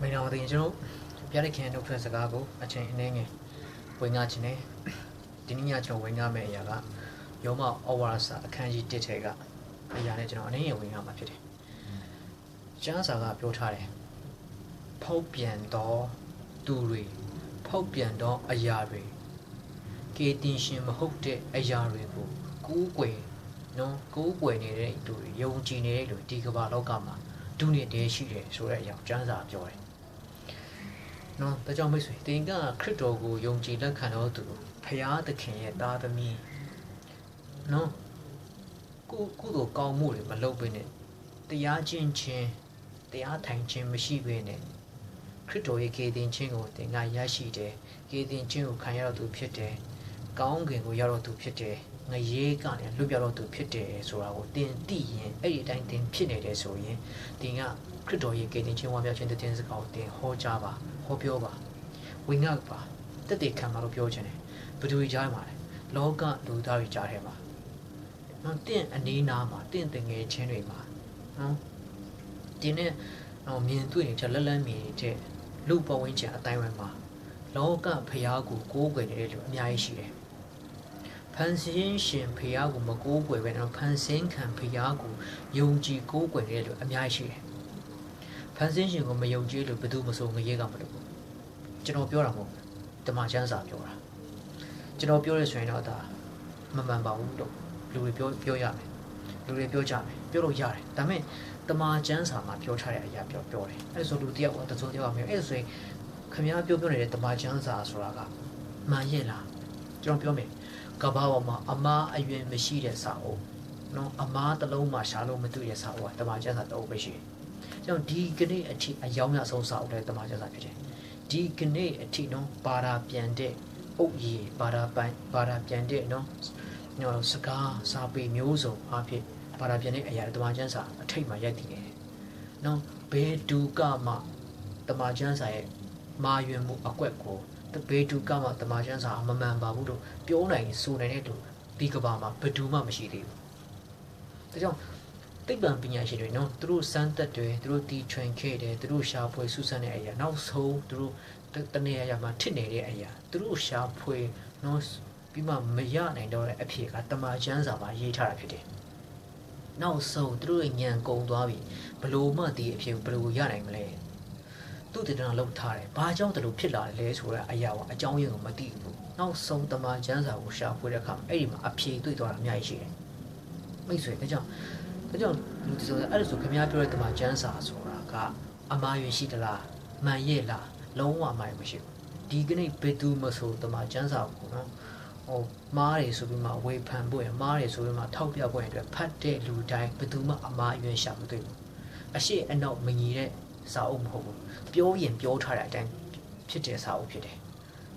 မင်္ဂလာပါတင်ကျွန်တော်ပြတဲ့ခင်တို့ထွက်စကားကိုအချိန်အနေငယ်ဝင်ငါခြင်းနဲ့ဒီနေ့ညကျွန်တော်ဝင်ငါမယ့်အရာကယောမဩဝါဒစာအခန်းကြီး1ထဲကအရာနဲ့ကျွန်တော်အနေငယ်ဝင်ငါမှာဖြစ်တယ်။ကျမ်းစာကပြောထားတယ်။ဖောက်ပြန်သောသူတွေဖောက်ပြန်သောအရာတွေကေတင်ရှင်မဟုတ်တဲ့အရာတွေကိုကူးကွယ်နော်ကူးကွယ်နေတဲ့သူတွေယုံကြည်နေတဲ့လူဒီကမ္ဘာလောကမှာဒုနေတည်းရှိတယ်ဆိုတဲ့အရာကျမ်းစာပြောတယ်နော်ဒါကြောင့်မိတ်ဆွေသင်ကခရစ်တော်ကိုယုံကြည်လက်ခံတော်သူဖရာသခင်ရဲ့သားသမီးနော်ကုသိုလ်ကောင်းမှုတွေမလုပ်ဘဲနဲ့တရားကျင့်ခြင်းတရားထိုင်ခြင်းမရှိဘဲနဲ့ခရစ်တော်ရဲ့ကေတင်ခြင်းကိုသင်ကရရှိတယ်ကေတင်ခြင်းကိုခံရတော်သူဖြစ်တယ်ကောင်းကင်ကိုရောက်တော်သူဖြစ်တယ်ငရေကနေလွတ်ပြောက်တော်သူဖြစ်တယ်ဆိုတာကိုသင်သိရင်အဲ့ဒီအတိုင်းသင်ဖြစ်နေတယ်ဆိုရင်သင်ကခရစ်တော်ရဲ့ကေတင်ခြင်းဝါပြောခြင်းတည်စကားကိုသင်ဟောကြားပါဟောပြောပါဝင်ငါပါတက်တဲ့ခံမှာလို့ပြောချင်တယ်ဘယ်သူကြားမှာလဲလောကလူသားတွေကြားထဲမှာနော်တင့်အနေနာမှာတင့်တငယ်ချင်းတွေမှာနော်ဒီနေ့မြင်တွေ့နေတဲ့လက်လန်းမြင်နေတဲ့လူပဝင်းချင်အတိုင်းဝိုင်းမှာလောကဖျားကိုကိုးကွယ်နေတဲ့လူအများကြီးရှိတယ်ဖန်ဆင်းရှင်ဖျားကိုမကိုးကွယ်ပဲနော်ဖန်ဆင်းခံဖျားကိုယုံကြည်ကိုးကွယ်နေတဲ့လူအများကြီးရှိတယ်ဖန်ဆင်းရှင်ကိုမယုံကြည်လို့ဘယ်သူမှမဆိုငရေကမလုပ်ဘူးကျွန်တော်ပြောတာမဟုတ်ဘူးတမန်ကျမ်းစာပြောတာကျွန်တော်ပြောရဆိုရင်တော့ဒါမမှန်ပါဘူးလို့လူတွေပြောရမယ်လူတွေပြောကြမယ်ပြောလို့ရတယ်ဒါပေမဲ့တမန်ကျမ်းစာမှာပြောထားတဲ့အရာပြောတယ်အဲ့ဆိုလူတယောက်ကတစုံတယောက်ကမျိုးအဲ့ဆိုရင်ခင်ဗျားပြောနေတဲ့တမန်ကျမ်းစာဆိုတာကမှန်ရဲ့လားကျွန်တော်ပြောမယ်ကဘာပေါ်မှာအမားအယွင်မရှိတဲ့စာအုပ်နော်အမားတစ်လုံးမှရှားလို့မတွေ့တဲ့စာအုပ်ကတမန်ကျမ်းစာတစ်အုပ်ပဲရှိတယ်ကျွန်တော်ဒီကနေ့အထိအယောင်ရဆုံးစာအုပ်လည်းတမန်ကျမ်းစာဖြစ်တယ်ဒီကနေ့အထိနော်ဘာသာပြန်တဲ့အုပ်ရည်ဘာသာပြန်တဲ့နော်စကားစာပေမျိုးစုံအဖြစ်ဘာသာပြန်တဲ့အရာတမန်ကျမ်းစာအထိတ်မှာရိုက်တည်နေတယ်နော်ဘယ်သူကမှတမန်ကျမ်းစာရဲ့မာယွင်မှုအကွက်ကိုဘယ်သူကမှတမန်ကျမ်းစာမမှန်ပါဘူးလို့ပြောနိုင်ဆိုနိုင်တဲ့သူဒီကဘာမှာဘယ်သူမှမရှိသေးဘူးဒါကြောင့်သိပ္ပံပညာရှင်တွေနော်သူတို့စမ်းသပ်တယ်သူတို့တီထွင်ခဲ့တယ်သူတို့ရှာဖွေစူးစမ်းတဲ့အရာနောက်ဆုံးသူတို့တနေရာမှာထစ်နေတဲ့အရာသူတို့ရှာဖွေနော်ပြီးမှမရနိုင်တော့တဲ့အဖြစ်ကတမန်ကျမ်းစာမှာရေးထားတာဖြစ်တယ်နောက်ဆုံးသူတို့ညံကုန်သွားပြီဘလို့မှဒီအဖြစ်ဘလို့ရနိုင်မလဲသူတည်တံလောက်ထားတယ်ဘာကြောင့်တလို့ဖြစ်လာလဲဆိုတဲ့အရာကအကြောင်းရင်းကိုမသိဘူးနောက်ဆုံးတမန်ကျမ်းစာကိုရှာဖွေတဲ့အခါမှာအဲ့ဒီမှာအဖြေတွေ့သွားတာအများကြီးရှိတယ်မိတ်ဆွေဒါကြောင့်လူဒီဆိုအဲ့ဒါဆိုခင်ဗျားပြောတဲ့တမန်ကျမ်းစာဆိုတာကအမှားယွင်းရှိသလားမှန်ရဲ့လားလုံးဝအမှားမရှိဘူးဒီကနေ့ဘယ်သူမဆိုတမန်ကျမ်းစာကိုနော်မားတယ်ဆိုပြီးမှဝေဖန်ဖို့ရမားတယ်ဆိုပြီးမှထောက်ပြဖို့ရအတွက်ဖတ်တဲ့လူတိုင်းဘယ်သူမှအမှားယွင်းရှာမတွေ့ဘူးအရှိအနောက်မညီတဲ့စာအုပ်မဟုတ်ဘူးပြောရင်ပြောထားတဲ့အတိုင်းဖြစ်တဲ့စာအုပ်ဖြစ်တယ်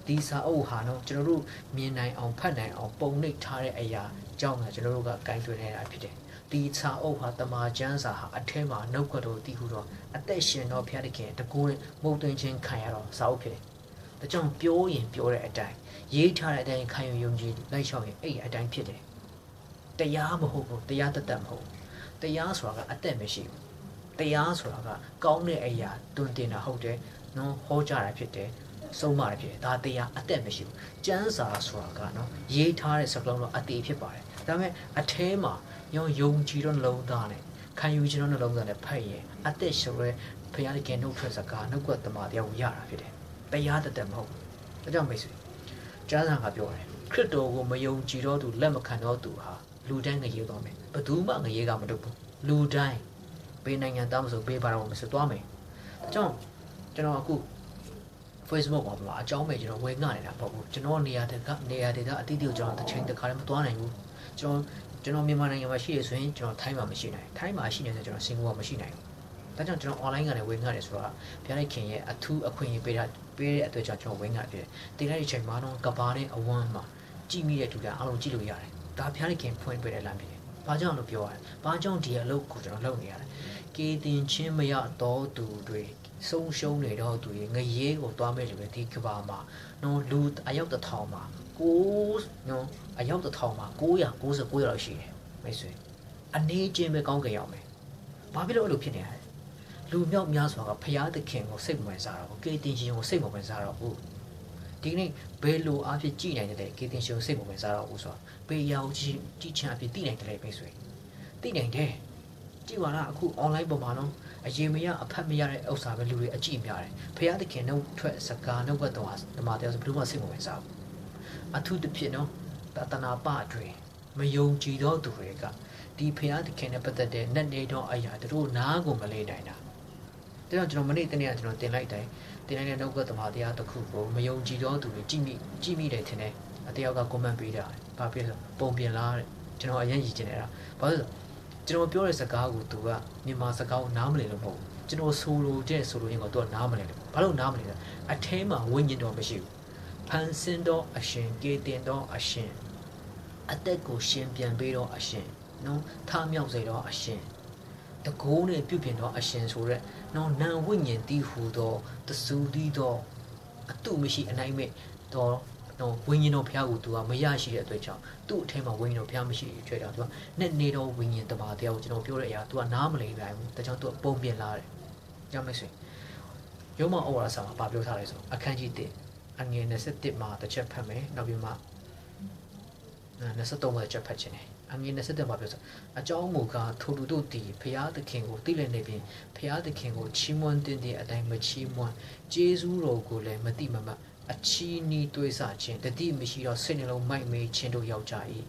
ဒီစာအုပ်ဟာနော်ကျွန်တော်တို့မြင်နိုင်အောင်ဖတ်နိုင်အောင်ပုံနှိပ်ထားတဲ့အရာကြောင့်ကျွန်တော်တို့ကဂိုင်းတွင်နေတာဖြစ်တယ်ဒီစာအုပ်ဟာတမန်ကျမ်းစာဟာအထဲမှာနှုတ်ကတော်တည်ဟူတော့အသက်ရှင်တော်ဖျားတဲ့ခင်တကူမုတ်သွင်းခြင်းခံရတော့စာအုပ်ဖြစ်တယ်ဒါကြောင့်ပြောရင်ပြောတဲ့အတိုင်းရေးထားတဲ့အတိုင်းခံယူယုံကြည်လိုက်လျှောက်ရင်အဲ့အတိုင်းဖြစ်တယ်တရားမဟုတ်ဘူးတရားတတ်မဟုတ်တရားဆိုတာကအသက်မရှိဘူးတရားဆိုတာကကောင်းတဲ့အရာတွင်တင်တာဟုတ်တယ်နော်ဟောကြားတာဖြစ်တယ်ဆုံးမတာဖြစ်တယ်ဒါတရားအသက်မရှိဘူးကျမ်းစာဆိုတာကနော်ရေးထားတဲ့စကားလုံးတော့အသေးဖြစ်ပါတယ်ဒါပေမဲ့အထဲမှာယုံကြည်တော့နှလုံးသားနဲ့ခံယူခြင်းတော့နှလုံးသားနဲ့ဖတ်ရင်အသက်ရှုရဲဘုရားရဲ့နှုတ်ထွက်စကားနှုတ်ကတမန်တရားကိုရတာဖြစ်တယ်တရားတတ်မဟုတ်ဘူးဒါကြောင့်မိတ်ဆွေကျမ်းစာကပြောတယ်ခရစ်တော်ကိုမယုံကြည်တော့သူလက်မခံတော့သူဟာလူတိုင်းငရေသွားမယ်ဘယ်သူမှငရေကမလုပ်ဘူးလူတိုင်းဘေးနိုင်ငံသားမဆိုဘေးဘာတော့မဆိုသွားမယ်ဒါကြောင့်ကျွန်တော်အခု Facebook ပေါ်မှာအကြောင်းမဲ့ကျွန်တော်ဝယ်ငှနေတာပေါ့ဘူးကျွန်တော်နေရာဒေသအတိအကျကျွန်တော်တစ်ချိန်တစ်ခါလည်းမသွားနိုင်ဘူးကျွန်တော်မြန်မာနိုင်ငံမှာရှိရဆိုရင်ကျွန်တော်ထိုင်းမှာမရှိနိုင်ထိုင်းမှာရှိနေဆိုကျွန်တော်စင်ကာပူမှာမရှိနိုင်ဘူးဒါကြောင့်ကျွန်တော် online ကနေဝယ်ငှတယ်ဆိုတာဘုရားခင်ရဲ့အထူးအခွင့်အရေးပေးတဲ့အတွက်ကြောင့်ကျွန်တော်ဝယ်ငှဖြစ်တယ်တင်တဲ့ချိန်မှာတော့ကဘာနဲ့အဝမ်းမှာကြည့်မိတဲ့သူတွေအားလုံးကြည့်လို့ရတယ်ဒါဘုရားခင်ဖွင့်ပေးတဲ့လမ်းဖြစ်တယ်ဘာကြောင့်လို့ပြောရလဲဘာကြောင့်ဒီအလုပ်ကိုကျွန်တော်လုပ်နေရလဲကေတင်ချင်းမရတော့သူတွေဆုံးရှုံးနေတော့သူတွေငရေကိုသွားမဲ့လူတွေဒီကဘာမှာနော်လူအယောက်တစ်ထောင်မှာနော်အယောက်တစ်ထောင်မှာ999ရောက်ရှိတယ်မိတ်ဆွေအနေချင်းပဲကောင်းကြရအောင်မယ်ဘာဖြစ်လို့အဲ့လိုဖြစ်နေရလဲ လူမြောက်များစွာကဖျားသခင်ကိုစိတ်ဝင်စားတော့ကေတင်ရှင်ကိုစိတ်မဝင်စားတော့ဘူးဒီကနေ့ဘယ်လိုအဖြစ်ကြည်နိုင်တဲ့ကေတင်ရှင်ကိုစိတ်မဝင်စားတော့ဘူးဆိုတော့ဘေးရောက်ကြည်ချအဖြစ်တည်နိုင်တယ်ပဲဆိုရင်တည်နိုင်တယ်ကြည်ပါလားအခု online ပေါ်မှာနော်အရေးမရအဖတ်မရတဲ့ဥစ္စာပဲလူတွေအကြည့်များတယ်ဖျားသခင်နှုတ်ထွက်စကားနှုတ်ကတော်ဓမ္မတရားဆိုဘယ်လိုမှစိတ်မဝင်စားဘူးအထူးသဖြင့်နော်တဏှာပအတွင်မယုံကြည်သောသူတွေကဒီဖျားသခင်နဲ့ပတ်သက်တဲ့နတ်နေသောအရာတို့နားကိုမလေးနိုင်တာဒါကြောင့်ကျွန်တော်မနေ့တနေ့ကကျွန်တော်တင်လိုက်တဲ့နှုတ်ကတော်တရားတစ်ခုကိုမယုံကြည်သောသူတွေကြည့်မိတယ်ထင်တယ်အတယောက်က comment ပေးတာဘာဖြစ်လဲပုံပြင်လားတဲ့ကျွန်တော်အရင်ရည်ကျင်နေတာဘာလို့လဲကျွန်တော်ပြောတဲ့စကားကိုသူကမြန်မာစကားကိုနားမလည်လို့မဟုတ်ဘူးကျွန်တော်ဆိုလိုရင်ကိုသူကနားမလည်လို့ဘာလို့နားမလည်လဲအထဲမှာဝိညာဉ်တော်မရှိဘူးဖန်ဆင်းသောအရှင်ကေတင်သောအရှင်အသက်ကိုရှင်ပြန်ပေးသောအရှင်နော်ထမြောက်စေသောအရှင်တကိုးနဲ့ပြုပြင်သောအရှင်ဆိုရက်နော်နံဝိညာဉ်တီးဟူသောတဆူတီးသောအတုမရှိအနိုင်မဲ့တော့နော်ဝိညာဉ်တော်ဘုရားကိုသူကမရရှိတဲ့အတွက်ကြောင့်သူ့အထဲမှာဝိညာဉ်တော်ဘုရားမရှိတဲ့အတွက်ကြောင့်သူကနဲ့နေတော့ဝိညာဉ်တပါးတရားကိုကျွန်တော်ပြောတဲ့အရာသူကနားမလည်နိုင်ဘူးဒါကြောင့်သူကပုံပြင်လာတယ်ကြောက်မိတ်ဆွေရုံးမဩဝါဒစာမှာပြောထားတယ်ဆိုအခန်းကြီး1အငယ်27မှာတစ်ချက်ဖတ်မယ်နောက်ပြီးမှ23မှာတစ်ချက်ဖတ်ခြင်းတယ်အငယ်27မှာပြောဆိုအကြောင်းမူကားထိုလူတို့တည်ဘုရားသခင်ကိုသိလည်နေပြီးဘုရားသခင်ကိုချီးမွမ်းတဲ့အတိုင်းမချီးမွမ်းကျေးဇူးတော်ကိုလည်းမတိမမတ်အချီးနီးတွေးဆခြင်းတတိမရှိတော့စိတ်နှလုံးမိုက်မေးခြင်းတို့ရောက်ကြ၏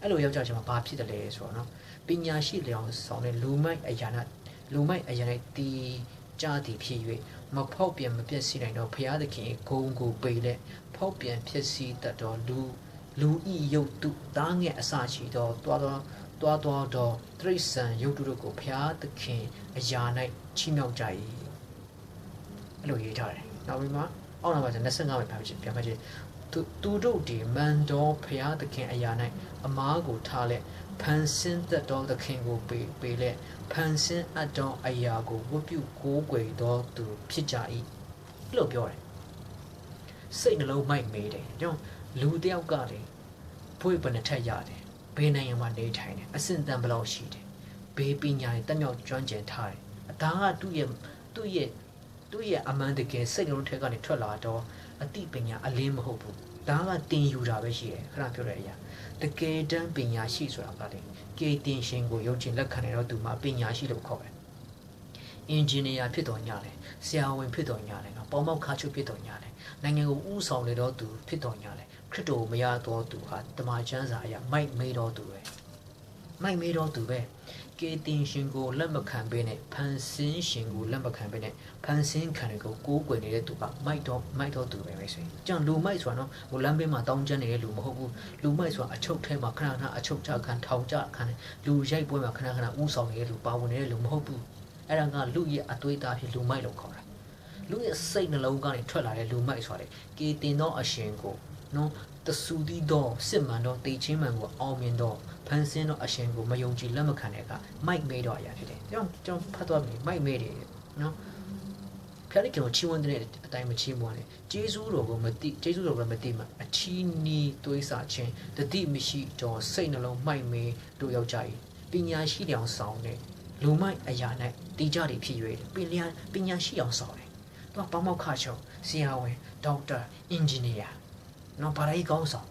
အဲ့လိုရောက်ကြခြင်းမှာဘာဖြစ်တယ်လဲဆိုတော့နော်ပညာရှိလျောင်ဆောင်တဲ့လူမိုက်အရာနဲ့တီးကြသည်ဖြစ်၍မဖောက်ပြန်မပြည့်စည်နိုင်တော့ဘုရားသခင်ဂုံကိုပေလက်ဖောက်ပြန်ဖြစ်စီတတ်တော်လူဤယုတ်တုသားငယ်အစရှိသောတွားတော်တရိษံယုတ်တုတို့ကိုဘုရားသခင်အရာ၌ချီးမြှောက်ကြ၏အဲ့လိုရေးထားတယ်နောက်ပြီးမှအောက်နောက်မှာ25ပဲပြန်ဖတ်ကြည့်သူတို့ဒီမန်တော်ဘုရားသခင်အရာ၌အမားကိုထားလက်ဖန်ဆင်းတတ်တော်သခင်ကိုပေလက်ဖန်ဆင်းအပ်တော်အရာကိုဝတ်ပြုကိုးကွယ်တော်သူဖြစ်ကြ၏လို့ပြောတယ်စိတ်နှလုံးမိုက်မေးတယ်ကြောင့်လူတယောက်ကလေဘွေဘယ်နှထက်ရတယ်ဘယ်နိုင်ငံမှာနေထိုင်တယ်အစင်တန်ဘလောက်ရှိတယ်ဘေးပညာနဲ့တက်မြောက်ကျွမ်းကျင်ထားတယ်ဒါကသူ့ရဲ့အမှန်တကယ်စိတ်နှလုံးထဲကနေထွက်လာတော့အတိပညာအလင်းမဟုတ်ဘူးဒါကတင်ယူတာပဲရှိတယ်ခဏပြောတဲ့အရာတကယ်တမ်းပညာရှိဆိုတာကလေကေတင်ရှင်ကိုယုံကြည်လက်ခံနေတော့သူမှပညာရှိလို့ခေါ်တယ်အင်ဂျင်နီယာဖြစ်တော်ညာတယ်ဆရာဝန်ဖြစ်တော်ညာတယ်နော်ပေါမောက်ခါချုပ်ဖြစ်တော်ညာတယ်နိုင်ငံကိုဥဆောင်နေတော့သူဖြစ်တော်ညာတယ်ခရစ်တော်မရတော့သူဟာတမန်ကျမ်းစာအရာမိုက်မေးတော့သူပဲကေတင်ရှင်ကိုလက်မခံပေးနဲ့ဖန်ဆင်းရှင်ကိုလက်မခံပေးနဲ့ဖန်ဆင်းခံတွေကိုကိုးကွယ်နေတဲ့သူကမိုက်တော့သူပဲဆိုရင်ကြောင့်လူမိုက်ဆိုတာနော်ဟိုလမ်းဘေးမှာတောင်းကျမ်းနေတဲ့လူမဟုတ်ဘူးလူမိုက်ဆိုတာအချုပ်ထဲမှာခဏအချုပ်ချခံထောင်ချခံလူရိုက်ပွဲမှာခဏဥဆောင်နေတဲ့လူပါဝင်နေတဲ့လူမဟုတ်ဘူးအဲ့ဒါကလူရဲ့အသွေးသားဖြစ်လူမိုက်လို့ခေါ်တာလူရဲ့စိတ်နှလုံးကနေထွက်လာတဲ့လူမိုက်ဆိုတာလေကေတင်သောအရှင်ကိုနော်တဆူသီးတော့စစ်မှန်တော့တေချင်းမှန်ကိုအောင်မြင်တော့ဖန်ဆင်းတော့အရှင်ကိုမယုံကြည်လက်မခံတဲ့အခါမိုက်မေးတော့အရာဖြစ်တယ်ကျွန်တော်ဖတ်သွားပြီမိုက်မေးတယ်နော်ဖျားတဲ့ကိုချီးမွမ်းတဲ့အတိုင်းမချီးမွမ်းနဲ့ကျေးဇူးတော်ကိုမသိကျေးဇူးတော်ကမသိမှအချီးနီးတွေးဆခြင်းတတိမရှိတော့စိတ်နှလုံးမိုက်မေးတို့ရောက်ကြ၏ပညာရှိတဲ့အောင်ဆောင်တဲ့လူမိုက်အရာ၌တီးကြတွေဖြစ်၍ပညာရှိအောင်ဆောင်တယ်သူကပေါမောက်ခါချုပ်ဆရာဝန်ဒေါက်တာအင်ဂျင်နီယာနော်ဘာသာရေးကောင်းဆောင်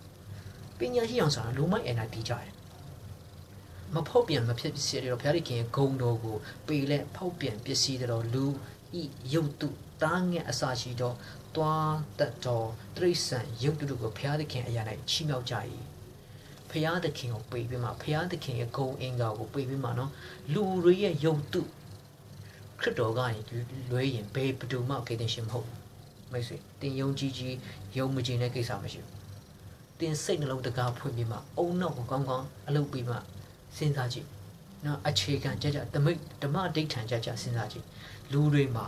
ပညာရှိအောင်ဆောင်လူမိုက်အနာတီးကြတယ်မဖောက်ပြန်မဖြစ်စေတော့ဘုရားသခင်ဂုံတော်ကိုပေလက်ဖောက်ပြန်ပစ္စည်းတော်လူဤယုတ်တုသားငယ်အစာရှိတော့တွားတတ်တော်တရိษံယုတ်တုကိုဘုရားသခင်အရာ၌ချီးမြှောက်ကြ၏ဘုရားသခင်ကိုပေပြီးမှဘုရားသခင်ရဲ့ဂုံအင်္ဂါကိုပေပြီးမှနော်လူတွေရဲ့ယုတ်တုခရစ်တော်ကနေလွဲရင်ဘယ်ဘသူမှကေတင်ရှင်မဟုတ်မိတ်ဆွေတင်ယုံကြည်ယုံမကြည်တဲ့ကိစ္စမရှိဘူးတင်စိတ်နှလုံးတကားဖွင့်ပြီးမှအုံနောက်ကိုကောင်းကောင်းအလုပ်ပြီးမှစဉ်းစားကြည့်နော်အခြေခံကြဓမ္မဒိဋ္ဌံကြစဉ်းစားကြည့်လူတွေမှာ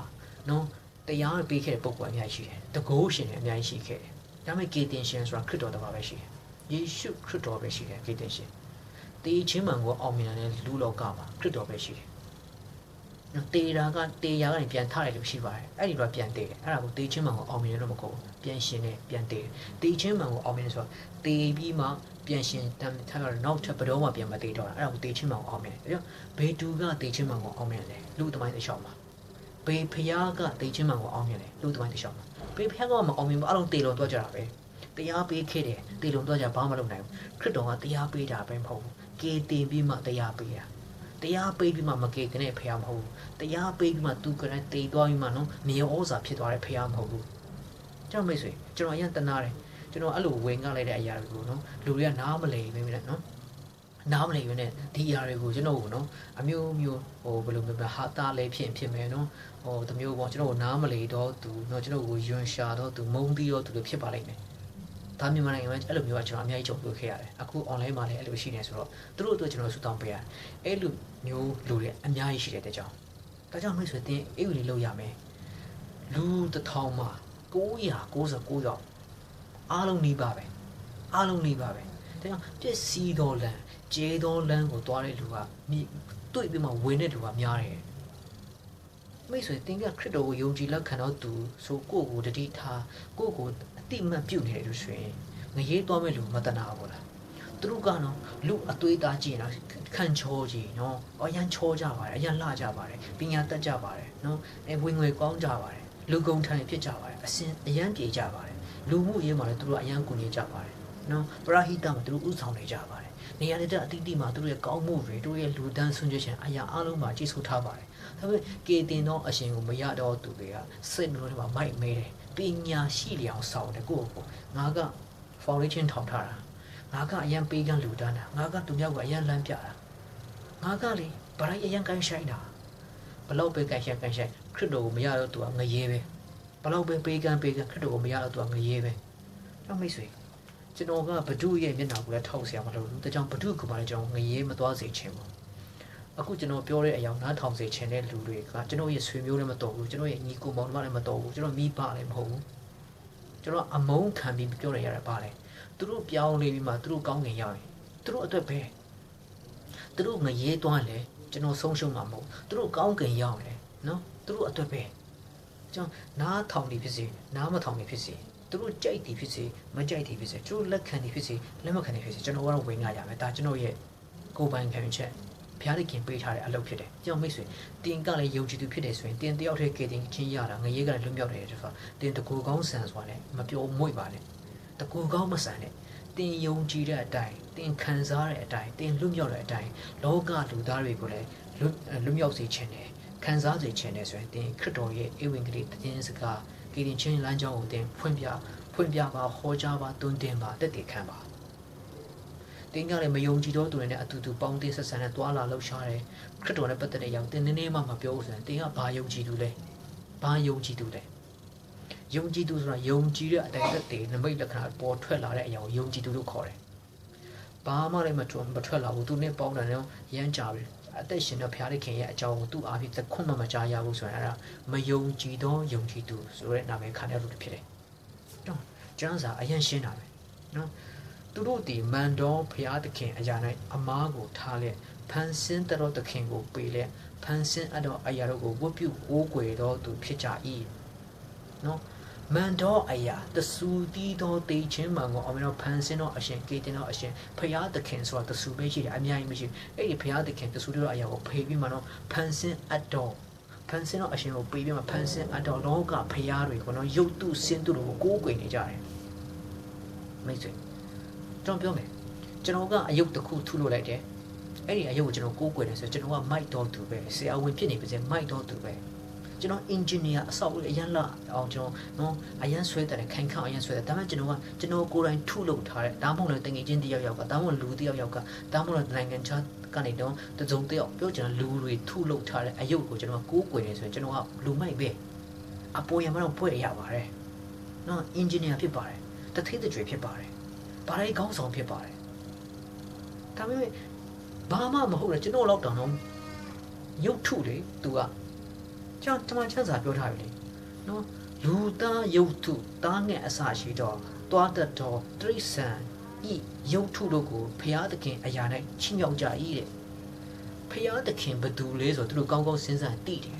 နော်တရားပေးခဲ့တဲ့ပုံပေါ်အများကြီးရှိတယ်တကုရှင်တွေအများကြီးရှိခဲ့တယ်ဒါပေမဲ့ကေတင်ရှင်ဆိုတာခရစ်တော်တစ်ပါးပဲရှိတယ်ယေရှုခရစ်တော်ပဲရှိတယ်ကေတင်ရှင်တေချင်းမှန်ကိုအောင်မြင်တဲ့လူလောကမှာခရစ်တော်ပဲရှိတယ်နော်တေရာကနေပြန်ထားတယ်လို့ရှိပါတယ်အဲ့ဒီတော့ပြန်တေတယ်အဲ့ဒါကိုတေချင်းမှန်ကိုအောင်မြင်တယ်လို့မခေါ်ဘူးပြန်ရှင်တယ်ပြန်တေတယ်တေချင်းမှန်ကိုအောင်မြင်တယ်ဆိုတာတေပြီးမှပြန်ရှင်တမ်းထားတော့နောက်ထပ်ဘယ်တော့မှပြန်မတေတော့တာအဲ့ဒါကိုတေချင်းမှန်ကိုအောင်မြင်တယ်ဒါကြောင့်ဘေတူကတေချင်းမှန်ကိုအောင်မြင်တယ်လူသမိုင်းတစ်လျှောက်မှာ ဘေးဖျားကတိတ်ချင်းမှန်ကိုအောင်မြင်တယ်လူတမိုင်းတခြားမှာဘေးဖျားကမအောင်မြင်ဘူးအလုံးတေလုံတော့ကြတာပဲတရားပေးခဲ့တယ်တေလုံတော့ကြဘာမှမလုပ်နိုင်ဘူးခရစ်တော်ကတရားပေးတာပဲမဟုတ်ဘူးကေတင်ပြီးမှတရားပေးတာတရားပေးပြီးမှမကေကနေဖျားမဟုတ်ဘူးတရားပေးပြီးမှသူကလည်းတေသွားပြီးမှနော်နေဩဇာဖြစ်သွားတဲ့ဖျားမဟုတ်ဘူးကျွန်တော်မိတ်ဆွေကျွန်တော်အရင်တနာတယ်ကျွန်တော်အဲ့လိုဝင်ကားလိုက်တဲ့အရာတွေကိုနော်လူတွေကနားမလည်နေပြီလေနော်နားမလည်ရနဲ့ဒီအရာတွေကိုကျွန်တော်ကိုနော်အမျိုးမျိုးဟိုဘယ်လိုမျိုးဟာတာလေးဖြစ်မယ်နော်ဟိုတမျိုးပေါ့ကျွန်တော်ကိုနားမလည်တော့သူနော်ကျွန်တော်ကိုယွန်ရှာတော့သူမုန်းပြီးတော့သူတို့ဖြစ်ပါလိမ့်မယ်ဒါမြန်မာနိုင်ငံမှာအဲ့လိုမျိုးကကျွန်တော်အများကြီးကြုံတွေ့ခဲ့ရတယ်အခု online မှာလည်းအဲ့လိုရှိနေဆိုတော့သူတို့အတွက်ကျွန်တော်ဆူတောင်းပေးရတယ်အဲ့လိုမျိုးလူတွေအများကြီးရှိတဲ့ကြောင့်ဒါကြောင့်မိတ်ဆွေတင်အေးဦးလေးလုပ်ရမယ်လူတစ်ထောင်မှာ999ယောက်အားလုံးနှီးပါပဲအားလုံးနှီးပါပဲဒါကြောင့်ပြည့်စည်တော်လန်ကျေတော်လန်ကိုတွားတဲ့လူကတွေ့ပြီးမှဝင်တဲ့လူကများတယ်မိတ်ဆွေတင်ကခရစ်တော်ကိုယုံကြည်လက်ခံတော့သူဆိုကိုယ့်ကိုတတိထားကိုယ့်ကိုအတိမတ်ပြုတ်နေတယ်လို့ဆိုရင်ငရေးသွားမဲ့လူမတနာဘူးလားသူတို့ကနော်လူအသွေးသားကြည့်နော်ခံချောကြီးနော်အရန်ချောကြပါတယ်အရန်လှကြပါတယ်ပညာတတ်ကြပါတယ်နော်ဝင်ငွေကောင်းကြပါတယ်လူကုန်ထိုင်ဖြစ်ကြပါတယ်အစင်အရန်ပြေကြပါတယ်လူမှုရေးမှာလည်းသူတို့အရန်ကူညီကြပါတယ်နော်ပရဟိတမှာသူတို့ဥဆောင်နေကြပါတယ်နေရာတဲ့အတိအတိမှာသူတို့ရဲ့ကောင်းမှုတွေသူတို့ရဲ့လူဒန်းဆွန့်ကြခြင်းအရာအလုံးမှာကြီးစိုးထားပါတယ်ဒါပေမဲ့ကေတင်သောအရှင်ကိုမရတော့သူတွေကစိတ်လုံးထဲမှာမိုက်မဲတယ်ပညာရှိလျောင်ဆောင်တယ်ကိုယ့်ကိုငါက foundation ထောင်ထားတာငါကအရန်ပေးကန်းလူဒန်းတာငါကသူမြောက်ကအရန်လမ်းပြတာငါကလေဗရိုက်အရန်ကိုင်းဆိုင်တာဘလောက်ပဲကိုင်းဆိုင်ခရစ်တော်ကိုမရတော့သူကငရဲပဲဘလောက်ပဲပေးကန်းခရစ်တော်ကိုမရတော့သူကငရဲပဲတော့မိတ်ဆွေကျွန်တော်ကဘဒုရဲ့မျက်နှာကိုလည်းထောက်ဆရာမလို့ဘူးဒါကြောင့်ဘဒုကမှလည်းကျွန်တော်ငရဲမသွားစေချင်ဘူးအခုကျွန်တော်ပြောတဲ့အရာနားထောင်စေချင်တဲ့လူတွေကကျွန်တော်ရဲ့ဆွေမျိုးလည်းမတော်ဘူးကျွန်တော်ရဲ့ညီကိုမောင်နှမလည်းမတော်ဘူးကျွန်တော်မိဘလည်းမဟုတ်ဘူးကျွန်တော်အမုန်းခံပြီးပြောနေရတာပါလေသူတို့ပြောင်းနေပြီးမှသူတို့ကောင်းငင်ရောက်ရင်သူတို့အတွက်ပဲသူတို့ငရဲသွားလေကျွန်တော်ဆုံးရှုံးမှာမဟုတ်သူတို့ကောင်းကင်ရောက်လေနော်သူတို့အတွက်ပဲကျွန်တော်နားထောင်နေဖြစ်စေနားမထောင်နေဖြစ်စေသူတို့ကြိုက်တယ်ဖြစ်စေမကြိုက်တယ်ဖြစ်စေသူတို့လက်ခံတယ်ဖြစ်စေလက်မခံတယ်ဖြစ်စေကျွန်တော်ကတော့ဝင်ရရမယ်ဒါကျွန်တော်ရဲ့ကိုယ်ပိုင်ခံယူချက်ဘုရားသခင်ပေးထားတဲ့အလုပ်ဖြစ်တယ်ကျွန်တော်မိတ်ဆွေတင်ကလည်းယုံကြည်သူဖြစ်တယ်ဆိုရင်တင်တယောက်တည်းကေတင်ချင်းရတာငရေကလည်းလွတ်မြောက်တယ်ဆိုတာတင်တကူကောင်းဆန်စွာနဲ့မပြောမွေ့ပါနဲ့တကူကောင်းမဆန်နဲ့တင်ယုံကြည်တဲ့အတိုင်းတင်ခံစားတဲ့အတိုင်းတင်လွတ်မြောက်တဲ့အတိုင်းလောကလူသားတွေကိုလည်းလွတ်မြောက်စေခြင်းနဲ့ခံစားစေခြင်းနဲ့ဆိုရင်တင်ခရစ်တော်ရဲ့ဧဝံဂေလိသတင်းစကားကေတင်ချင်းလမ်းကြောင်းကိုတင်ဖွင့်ပြပါဟောကြားပါတွင်တင်ပါတက်တည်ခံပါတင်ကလည်းမယုံကြည်တော့သူတွေနဲ့အတူတူပေါင်းတင်ဆက်ဆံနဲ့တွာလာလှုပ်ရှားတယ်ခရစ်တော်နဲ့ပတ်သက်တဲ့အကြောင်းတင်နည်းနည်းမှမပြောဘူးဆိုရင်တင်ကဘာယုံကြည်သူလဲဘာယုံကြည်သူလဲယုံကြည်သူဆိုတာယုံကြည်တဲ့အတိုင်းသက်တည်နမိတ်လက္ခဏာပေါ်ထွက်လာတဲ့အရာကိုယုံကြည်သူလို့ခေါ်တယ်ဘာမှလည်းမထွက်လာဘူးသူနဲ့ပေါင်းတယ်နော်ရမ်းကြပြီအသက်ရှင်တဲ့ဘုရားသခင်ရဲ့အကြောင်းကိုသူ့အားဖြင့်ခွင့်မကြားရဘူးဆိုရင်အဲ့ဒါမယုံကြည်သောယုံကြည်သူဆိုတဲ့နာမည်ခံရလို့ဖြစ်တယ်နော်ကျမ်းစာအရင်ရှင်းတာပဲနော်သူတို့ဒီမန်တော်ဘုရားသခင်အရာ၌အမားကိုထားလက်ဖန်ဆင်းတော်သခင်ကိုပေးလက်ဖန်ဆင်းအတော်အရာတို့ကိုဝတ်ပြုကိုးကွယ်တော်သူဖြစ်ကြ၏နော်မန်တော်အရာတဆူတီးတော်တေချင်းမှန်ကိုအမေတော်ဖန်ဆင်းတော်အရှင်ကေတင်တော်အရှင်ဘုရားသခင်ဆိုတာတဆူပဲရှိတယ်အများကြီးမရှိအဲ့ဒီဘုရားသခင်တဆူတော်အရာကိုဖေးပြီးမှတော့ဖန်ဆင်းအတော်ဖန်ဆင်းတော်အရှင်ကိုပေးပြီးမှဖန်ဆင်းအတော်လောကဘုရားတွေကိုနော်ရုပ်တုစင်တုတို့ကိုကိုးကွယ်နေကြတယ်မိတ်ဆွေကျွန်တော်ပြောမယ်ကျွန်တော်ကအယုတ်တစ်ခုထုလို့လိုက်တယ်အဲ့ဒီအယုတ်ကိုကျွန်တော်ကိုးကွယ်တယ်ဆိုကျွန်တော်ကမိုက်တော်သူပဲဆရာဝန်ဖြစ်နေပါစေမိုက်တော်သူပဲကျွန်တော် engineer အဆောက်အရန်လာအောင်ကျွန်တော်နော်အရန်ဆွဲတယ်ခိုင်ခန့်အရန်ဆွဲတယ်ဒါမှကျွန်တော်ကိုယ်တိုင်ထုလုပ်ထားတယ်ဒါမှမဟုတ်လည်းတငယ်ချင်းတယောက်ကဒါမှမဟုတ်လူတယောက်ကဒါမှမဟုတ်နိုင်ငံခြားကနေတော့တစုံတယောက်ပြောကျွန်တော်လူတွေထုလုပ်ထားတဲ့အယုတ်ကိုကျွန်တော်ကိုးကွယ်နေဆိုရင်ကျွန်တော်ကလူမိုက်ပဲအပေါ်ရမတော့ဖွဲ့ရပါတယ်နော် engineer ဖြစ်ပါတယ်တသေးတကြွဖြစ်ပါတယ်ဘာလဲကောင်းဆောင်ဖြစ်ပါတယ်ဒါပေမဲ့ဘာမှမဟုတ်လေကျွန်တော်လောက်တောင်တော့ရုပ်ထုလေသူကကျွန်တော်ချမ်းသာပြောထားပြီလေနော်လူသားရုပ်ထုသားငယ်အစာရှိတော့တွားတတ်တော်တရိษံဤရုပ်ထုတို့ကိုဖျားသခင်အရာ၌ချီးမြှောက်ကြ၏တဲ့ဖျားသခင်ဘသူလဲဆိုသူတို့ကောင်းကောင်းစဉ်းစားသိတယ်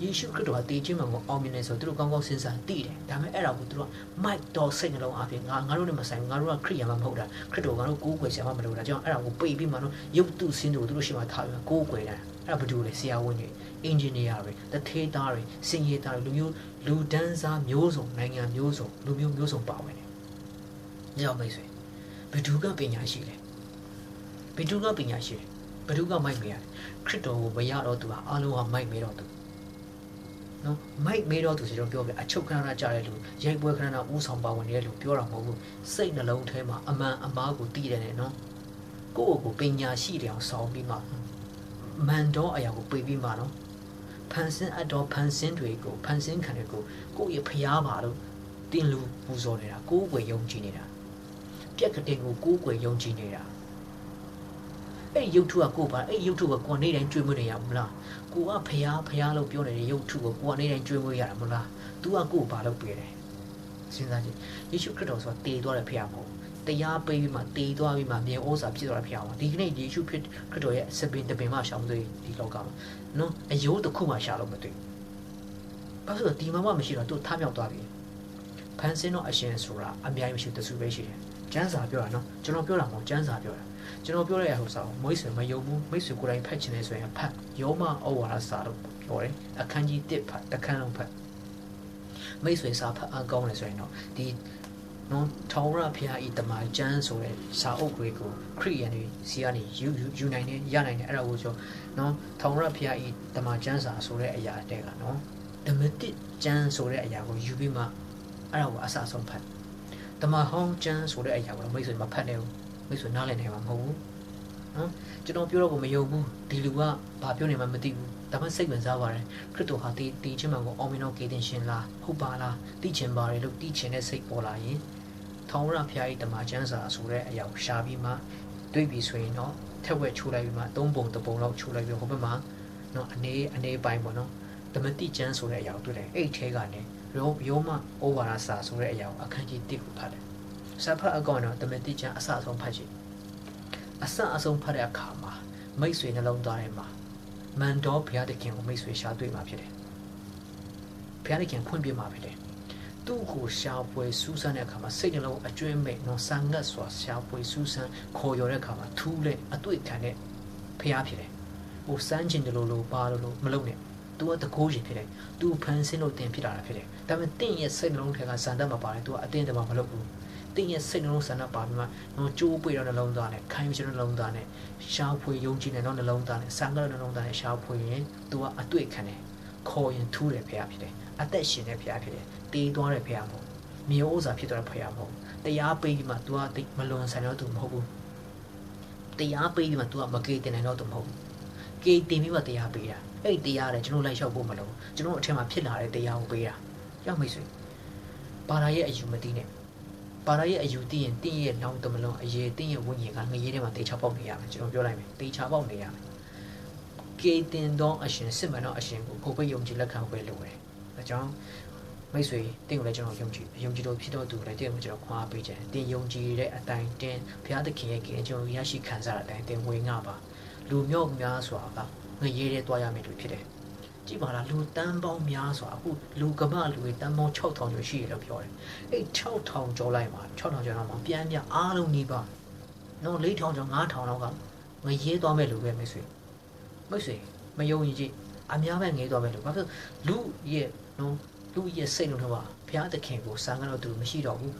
ယေရှုခရစ်တော်ကတည်ခြင်းမှန်ကိုအောင်မြင်နေဆိုသူတို့ကောင်းကောင်းစဉ်းစားသိတယ်ဒါပေမဲ့အဲ့ဒါကိုသူတို့ကမိုက်တော်စိတ်နှလုံးအပြင်ငါတို့နဲ့မဆိုင်ဘူးငါတို့ကခရိယာမှမဟုတ်တာခရစ်တော်ကတော့ကိုးကွယ်ဆရာမှမလို့ဒါကြောင့်အဲ့ဒါကိုပိတ်ပြီးမှတော့ရုပ်တုစင်းတို့သူတို့ရှိမှထားပြီးကိုးကွယ်တာအဲ့ဒါဘာလို့လဲဆရာဝန်တွေအင်ဂျင်နီယာတွေတထေးသားတွေစင်ရေးသားတွေလူဒန်းစားမျိုးစုံနိုင်ငံမျိုးစုံလူမျိုးစုံပါဝင်တယ်။ညောင်မိတ်ဆွေဘဒုကပညာရှိတယ်ဘဒုကပညာရှိတယ်ဘဒုကမိုက်မေးရတယ်ခရစ်တော်ကိုမရတော့သူဟာအားလုံးဟာမိုက်မေးတော့သူနော်မိုက်မေးတော့သူဆိုတော့ပြောပြအချုပ်ခဏခဏကြားတဲ့လူရိုက်ပွဲခဏခဏဦးဆောင်ပါဝင်နေတဲ့လူပြောတာမဟုတ်ဘူးစိတ်နှလုံးထဲမှာအမှန်အမှားကိုသိတယ်နဲ့နော်ကိုယ့်ကိုပညာရှိတယ်အောင်ဆောင်ပြီးမှမန်တော်အရာကိုပြေးပြီးမှနော်ဖန်ဆင်းအပ်တော်ဖန်ဆင်းတွေကိုဖန်ဆင်းခံတွေကိုကိုယ့်ရဲ့ဖျားပါလို့တင်လူပူဇော်နေတာကိုယ်ွယ်ယုံကြည်နေတာပြက်ကတင်ကိုကိုယ်ွယ်ယုံကြည်နေတာအဲ့ရုပ်ထုကကိုပါအဲ့ရုပ်ထုကကိုယ်နေတိုင်းကျွေးမွေးနေရမလားကိုကဖျားလို့ပြောနေတဲ့ရုပ်ထုကိုကိုကနေတိုင်းကျွေးမွေးရတာမလား तू ကကိုဘာလုပ်ပေးတယ်စဉ်းစားကြည့်ယေရှုခရစ်တော်ဆိုတာတည်သွားတဲ့ဖျားမဟုတ်တရားပေးပြီးမှတည်သွားပြီးမှမြေဩဇာဖြစ်သွားတဲ့ဖျားပါဒီကနေ့ယေရှုခရစ်တော်ရဲ့စပင်တပင်မှရှောင်တွေ့ဒီလောကမှာနော်အယိုးတစ်ခုမှရှာလို့မတွေ့ဘာလို့လဲဒီမှာမှမရှိတော့ तू ထားမြောက်သွားပြီဖန်ဆင်းတော့အရှင်ဆိုတာအများကြီးမရှိတဆူပဲရှိတယ်ကျမ်းစာပြောတာနော်ကျွန်တော်ပြောတာမဟုတ်ကျမ်းစာပြောတာကျွန်တော်ပြောတဲ့အဟိုစာကိုမိတ်ဆွေမယုံဘူးမိတ်ဆွေကိုယ်တိုင်ဖတ်ချင်တယ်ဆိုရင်ဖတ်ယောမဩဝါဒစာလို့ပြောတယ်အခန်းကြီး1ဖတ်တစ်ခန်းလုံးဖတ်မိတ်ဆွေစာဖတ်အကောင်းတယ်ဆိုရင်တော့ဒီနော်ထောင်ရဖျားဤတမန်ကျမ်းဆိုတဲ့စာအုပ်တွေကိုခရိယန်တွေစီကနေယူနိုင်တယ်ရနိုင်တယ်အဲ့ဒါကိုကျွန်တော်နော်ထောင်ရဖျားဤတမန်ကျမ်းစာဆိုတဲ့အရာတဲ့ကနော်ဓမ္မတိကျမ်းဆိုတဲ့အရာကိုယူပြီးမှအဲ့ဒါကိုအစအဆုံးဖတ်တမန်ဟောင်းကျမ်းဆိုတဲ့အရာကိုမိတ်ဆွေမဖတ်နဲ့ဘူးမိတ်ဆွေနားလည်နိုင်မှာမဟုတ်ဘူးနော်ကျွန်တော်ပြောတော့ကိုမယုံဘူးဒီလူကဘာပြောနေမှမသိဘူးဒါမှစိတ်ဝင်စားပါတယ်ခရစ်တော်ဟာတီးချင်းမှကိုအောင်မင်းတော်ကေတင်ရှင်လားဟုတ်ပါလားတီးချင်ပါတယ်လို့တီးချင်တဲ့စိတ်ပေါ်လာရင်ထောင်ရဖျားဤတမန်ကျမ်းစာဆိုတဲ့အရာကိုရှာပြီးမှတွေးပြီးဆိုရင်တော့ထက်ဝက်ချိုးလိုက်ပြီးမှ3ပုံ1ပုံလောက်ချိုးလိုက်ပြီးဟိုဘက်မှာနော်အနေပိုင်းပေါ့နော်ဓမ္မတိကျမ်းဆိုတဲ့အရာကိုတွေ့တယ်အဲ့ထဲကနေရောမဩဝါဒစာဆိုတဲ့အရာကိုအခန်းကြီး1ကိုဖတ်တယ်စာဖတ်အကောင်တော့ဓမ္မတိကျမ်းအစအဆုံးဖတ်ကြည့်အစအဆုံးဖတ်တဲ့အခါမှာမိတ်ဆွေနှလုံးသားထဲမှာမန်တော်ဘုရားသခင်ကိုမိတ်ဆွေရှာတွေ့မှာဖြစ်တယ်ဘုရားသခင်ဖွင့်ပြမှာဖြစ်တယ်သူ့ကိုရှာဖွေစူးစမ်းတဲ့အခါမှာစိတ်နှလုံးအကျွမ်းမဲ့နော်ဆန်ငတ်စွာရှာဖွေစူးစမ်းခေါ်ရတဲ့အခါမှာထူးတဲ့အတွေ့ခံတဲ့ဘုရားဖြစ်တယ်ဟိုစမ်းကျင်တယ်လို့ပါလို့မလုပ်နဲ့သူကတကိုးရှင်ဖြစ်တယ်သူဖန်ဆင်းလို့တင်ဖြစ်လာတာဖြစ်တယ်ဒါပေမဲ့တင့်ရဲ့စိတ်နှလုံးထဲကဇန်တတ်မပါတယ်သူကအတင်းတမမလုပ်ဘူးတင်းရဲ့စိတ်နှလုံးဆန္ဒပါပြီးမှနော်ကြိုးပွေတော့နှလုံးသားနဲ့ခိုင်းပြီးနှလုံးသားနဲ့ရှားဖွေယုံကြည်နေတော့နှလုံးသားနဲ့စံကြတော့နှလုံးသားနဲ့ရှားဖွေရင် तू ကအတွေ့ခံတယ်ခေါ်ရင်ထူးတယ်ဖရားဖြစ်တယ်အသက်ရှင်တဲ့ဖရားဖြစ်တယ်တေးသွားတဲ့ဖရားမဟုတ်မြေဩဇာဖြစ်သွားတဲ့ဖရားမဟုတ်တရားပေးပြီးမှ तू ကမလွန်ဆန်တော့ तू မဟုတ်ဘူးတရားပေးပြီးမှ तू ကမကေတင်နိုင်တော့ तू မဟုတ်ဘူးကေတင်ပြီးမှတရားပေးတာအဲ့ဒီတရားတယ်ကျွန်တော်လိုက်လျှောက်ဖို့မလိုကျွန်တော်အထက်မှာဖြစ်လာတဲ့တရားကိုပေးတာရောက်မိတ်ဆွေဘာသာရဲ့အယူမသိနဲ့ပါရရဲ့အယူသိရင်တင့်ရဲ့နောင်တမလုံးအရေးတင့်ရဲ့ဝိညာဉ်ကငရေထဲမှာတေချပေါက်နေရမယ်ကျွန်တော်ပြောလိုက်မယ်တေချပေါက်နေရမယ်ကေတင်တော့အရှင်စစ်မှန်တော့အရှင်ကိုဖို့ပိတ်ယုံကြည်လက်ခံဝဲလိုတယ်ဒါကြောင့်မိတ်ဆွေတင့်ကိုလည်းကျွန်တော်ယုံကြည်လို့ဖြစ်တော့သူလည်းတင့်ကိုကျွန်တော်ခွာပေးခြင်းတင်ယုံကြည်တဲ့အတိုင်းတင်ဘုရားသခင်ရဲ့ကေကျွန်တော်ရရှိခံစားတဲ့အတိုင်းတင်ဝင်ငါပါလူမျိုးများစွာကငရေထဲတွားရမယ်လို့ဖြစ်တယ်ကြည့်ပါလားလူတန်းပေါင်းများစွာအခုလူကမ္ဘာလူတွေတန်းပေါင်း6000ကျော်ရှိတယ်လို့ပြောတယ်အဲ့6000ကျော်လိုက်မှာ6000ကျော်လောက်မှာပြန်အားလုံးနေပါနော်4000ကျော်5000လောက်ကငရေသွားမဲ့လူပဲမိတ်ဆွေမယုံကြည်အများပဲငရေသွားမဲ့လူဘာဖြစ်လူရဲ့နော်လူရဲ့စိတ်လုံးတော့ဘုရားသခင်ကိုစံကတော့သူမရှိတော့ဘူး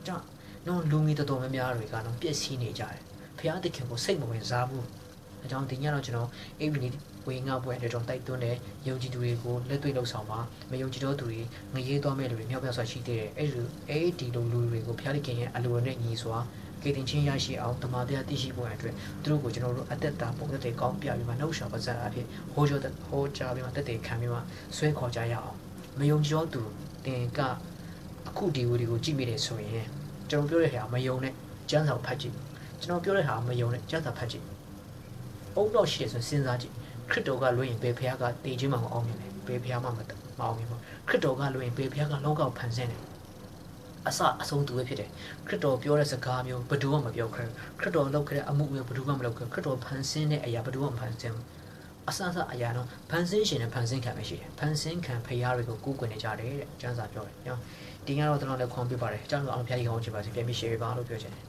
ကြောင့်နော်လူငယ်တော်များများတွေကနော်ပြည့်စည်နေကြတယ်ဘုရားသခင်ကိုစိတ်မဝင်စားဘူးအကြောင်းဒီညတော့ကျွန်တော်အိဗီနီဝေငါပွဲအတွက်ကျွန်တော်တိုက်တွန်းတယ်ယုံကြည်သူတွေကိုလက်တွေ့လှုပ်ဆောင်ပါမယုံကြည်တော့သူတွေငရေသွားမဲ့လူတွေမြောက်မြောက်စွာရှိသေးတယ်အဲ့ဒီလိုလူတွေကိုဘုရားသခင်ရဲ့အလိုနဲ့ညီစွာကေတင်ချင်းရရှိအောင်တမန်တရားသိရှိဖို့အတွက်သူတို့ကိုကျွန်တော်တို့အသက်တာပုံသက်တွေကောင်းပြပြီးမှနှုတ်ရှာပါစပ်အဖြစ်ဟောကြားပြီးမှတက်တယ်ခံပြီးမှဆွဲခေါ်ကြရအောင်မယုံကြည်တော့သူတင်ကအခုဒီဝီဒီကိုကြည့်မိတယ်ဆိုရင်ကျွန်တော်ပြောတဲ့ဟာမယုံနဲ့ကျမ်းစာဖတ်ကြည့်ကျွန်တော်ပြောတဲ့ဟာမယုံနဲ့ကျမ်းစာဖတ်ကြည့်အုံတော့ရှိရဆိုစဉ်းစားကြည့်ခရစ်တော်ကလွှဲရင်ဘယ်ဖခင်ကတည်ခြင်းမှမအောင်မြင်လဲဘယ်ဖခင်မှမအောင်မြင်ဘူးခရစ်တော်ကလွှဲရင်ဘယ်ဖခင်ကလောကကိုဖန်ဆင်းတယ်အဆုံးသူပဲဖြစ်တယ်ခရစ်တော်ပြောတဲ့စကားမျိုးဘယ်သူမှမပြောခရစ်တော်လုပ်ခဲ့တဲ့အမှုမျိုးဘယ်သူမှမလုပ်ခဲ့ခရစ်တော်ဖန်ဆင်းတဲ့အရာဘယ်သူမှမဖန်ဆင်းဘူး အဆအဆအရာတော့ဖန်ဆင်းရှင်နဲ့ဖန်ဆင်းခံပဲရှိတယ်ဖန်ဆင်းခံဖရားတွေကိုကူးကွယ်နေကြတယ်တဲ့ကျမ်းစာပြောတယ်နော်ဒီကတော့ကျွန်တော်လည်းခွန်ပြပါတယ်ကျွန်တော်အောင်ဖျားကြီးကောင်းချင်ပါစေပြန်ပြီး share ပါလို့ပြောချင်တယ်